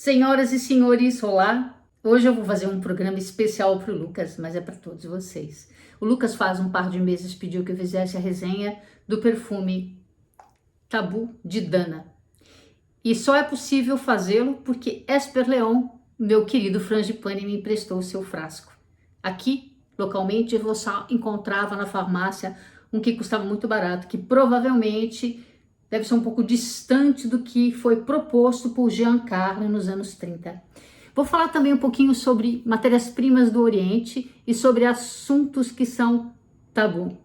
Senhoras e senhores, olá! Hoje eu vou fazer um programa especial para o Lucas, mas é para todos vocês. O Lucas faz um par de meses pediu que eu fizesse a resenha do perfume Tabu de Dana. E só é possível fazê-lo porque Esper Leon, meu querido Frangipane, me emprestou o seu frasco. Aqui, localmente, eu só encontrava na farmácia um que custava muito barato, que provavelmente deve ser um pouco distante do que foi proposto por Jean Carlo nos anos 30. Vou falar também um pouquinho sobre matérias-primas do Oriente e sobre assuntos que são tabu.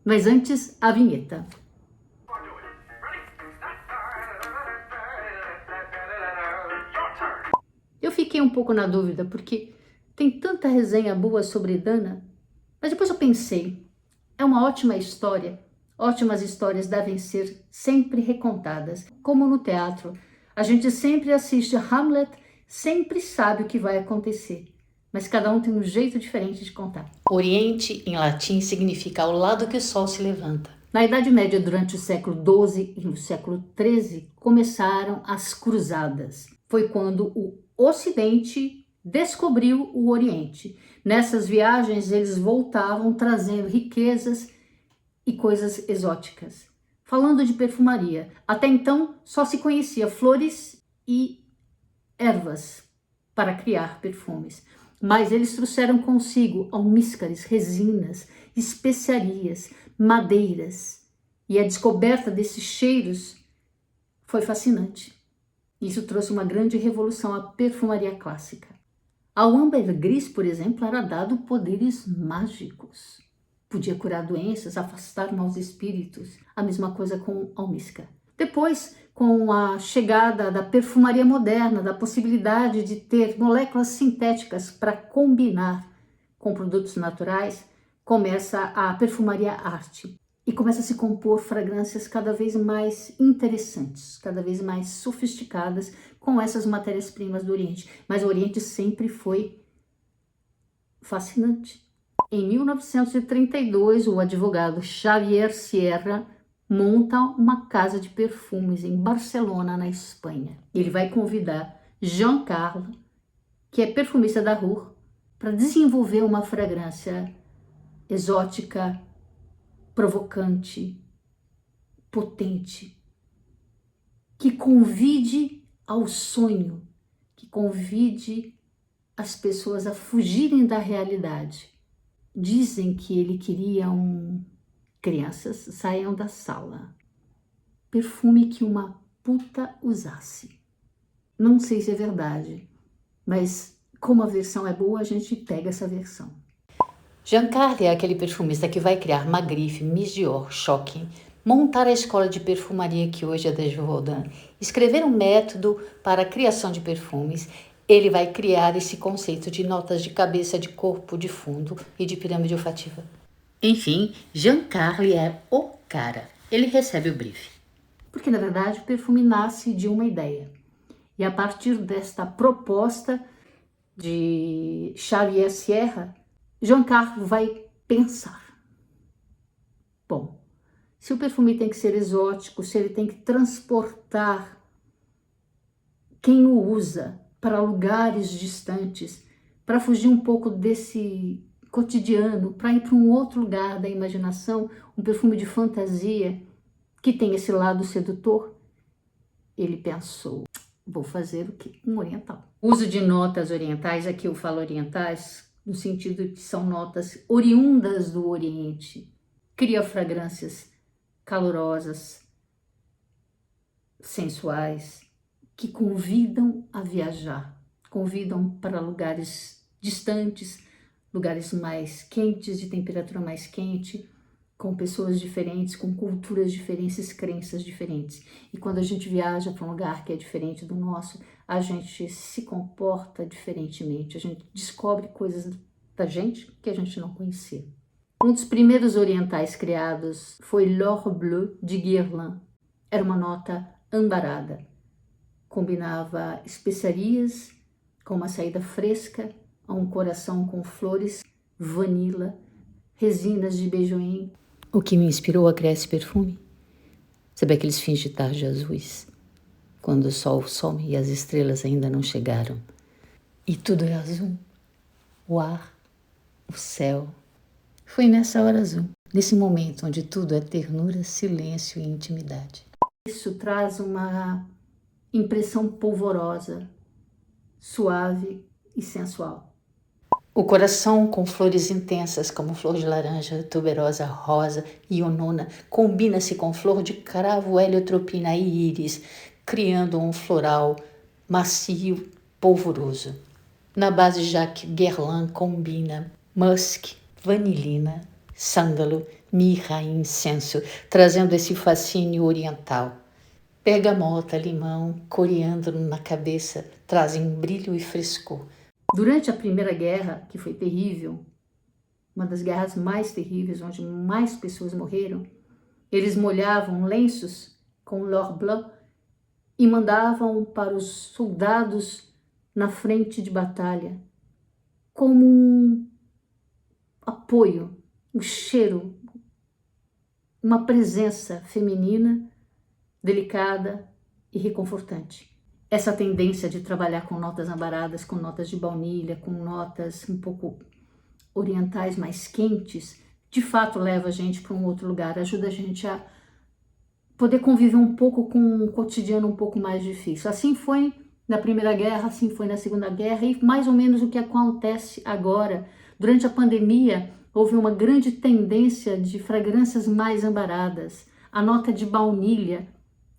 Mas antes, a vinheta. Eu fiquei um pouco na dúvida, porque tem tanta resenha boa sobre Dana, mas depois eu pensei, é uma ótima história. Ótimas histórias devem ser sempre recontadas. Como no teatro, a gente sempre assiste Hamlet, sempre sabe o que vai acontecer, mas cada um tem um jeito diferente de contar. Oriente, em latim, significa ao lado que o sol se levanta. Na Idade Média, durante o século XII e o século XIII, começaram as cruzadas. Foi quando o Ocidente descobriu o Oriente. Nessas viagens, eles voltavam trazendo riquezas e coisas exóticas. Falando de perfumaria, até então só se conhecia flores e ervas para criar perfumes, mas eles trouxeram consigo almíscares, resinas, especiarias, madeiras, e a descoberta desses cheiros foi fascinante. Isso trouxe uma grande revolução à perfumaria clássica. Ao ambergris, por exemplo, era dado poderes mágicos. Podia curar doenças, afastar maus espíritos. A mesma coisa com almíscar. Depois, com a chegada da perfumaria moderna, da possibilidade de ter moléculas sintéticas para combinar com produtos naturais, começa a perfumaria arte. E começa a se compor fragrâncias cada vez mais interessantes, cada vez mais sofisticadas com essas matérias-primas do Oriente. Mas o Oriente sempre foi fascinante. Em 1932, o advogado Xavier Sierra monta uma casa de perfumes em Barcelona, na Espanha. Ele vai convidar Jean Carlo, que é perfumista da Ruhr, para desenvolver uma fragrância exótica, provocante, potente, que convide ao sonho, que convide as pessoas a fugirem da realidade. Dizem que ele queria crianças saiam da sala, perfume que uma puta usasse. Não sei se é verdade, mas como a versão é boa, a gente pega essa versão. Jean Carlo é aquele perfumista que vai criar Magritte, Miss Dior, Chopin, montar a escola de perfumaria que hoje é da Givaudan, escrever um método para a criação de perfumes. Ele vai criar esse conceito de notas de cabeça, de corpo, de fundo e de pirâmide olfativa. Enfim, Jean Carlo é o cara. Ele recebe o brief. Porque, na verdade, o perfume nasce de uma ideia. E a partir desta proposta de Xavier Sierra, Jean Carlo vai pensar. Bom, se o perfume tem que ser exótico, se ele tem que transportar quem o usa para lugares distantes, para fugir um pouco desse cotidiano, para ir para um outro lugar da imaginação, um perfume de fantasia que tem esse lado sedutor, ele pensou, vou fazer o quê? Um oriental. O uso de notas orientais, aqui eu falo orientais, no sentido de que são notas oriundas do Oriente, cria fragrâncias calorosas, sensuais, que convidam a viajar, convidam para lugares distantes, lugares mais quentes, de temperatura mais quente, com pessoas diferentes, com culturas diferentes, crenças diferentes. E quando a gente viaja para um lugar que é diferente do nosso, a gente se comporta diferentemente, a gente descobre coisas da gente que a gente não conhecia. Um dos primeiros orientais criados foi L'Or Bleu de Guerlain. Era uma nota ambarada. Combinava especiarias com uma saída fresca, a um coração com flores, vanila, resinas de beijoim. O que me inspirou a criar esse perfume? Sabe aqueles fins de tarde azuis? quando o sol some e as estrelas ainda não chegaram. E tudo é azul. O ar, o céu. Foi nessa hora azul, nesse momento onde tudo é ternura, silêncio e intimidade. Isso traz uma impressão polvorosa, suave e sensual. O coração com flores intensas como flor de laranja, tuberosa, rosa e onona combina-se com flor de cravo, heliotropina e íris, criando um floral macio, polvoroso. Na base Jacques Guerlain combina musk, vanilina, sândalo, mirra e incenso, trazendo esse fascínio oriental. Bergamota, limão, coriandro na cabeça trazem brilho e frescor. Durante a Primeira Guerra, que foi terrível, uma das guerras mais terríveis, onde mais pessoas morreram, eles molhavam lenços com l'or blanc e mandavam para os soldados na frente de batalha como um apoio, um cheiro, uma presença feminina, delicada e reconfortante. Essa tendência de trabalhar com notas ambaradas, com notas de baunilha, com notas um pouco orientais mais quentes, de fato leva a gente para um outro lugar, ajuda a gente a poder conviver um pouco com um cotidiano um pouco mais difícil. Assim foi na Primeira Guerra, assim foi na Segunda Guerra e mais ou menos o que acontece agora. Durante a pandemia, houve uma grande tendência de fragrâncias mais ambaradas. A nota de baunilha,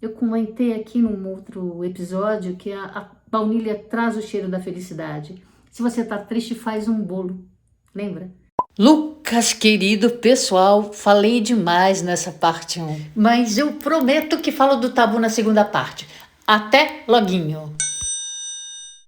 eu comentei aqui num outro episódio que a baunilha traz o cheiro da felicidade. Se você tá triste, faz um bolo. Lembra? Lucas, querido pessoal, falei demais nessa parte 1. Mas eu prometo que falo do tabu na segunda parte. Até loguinho!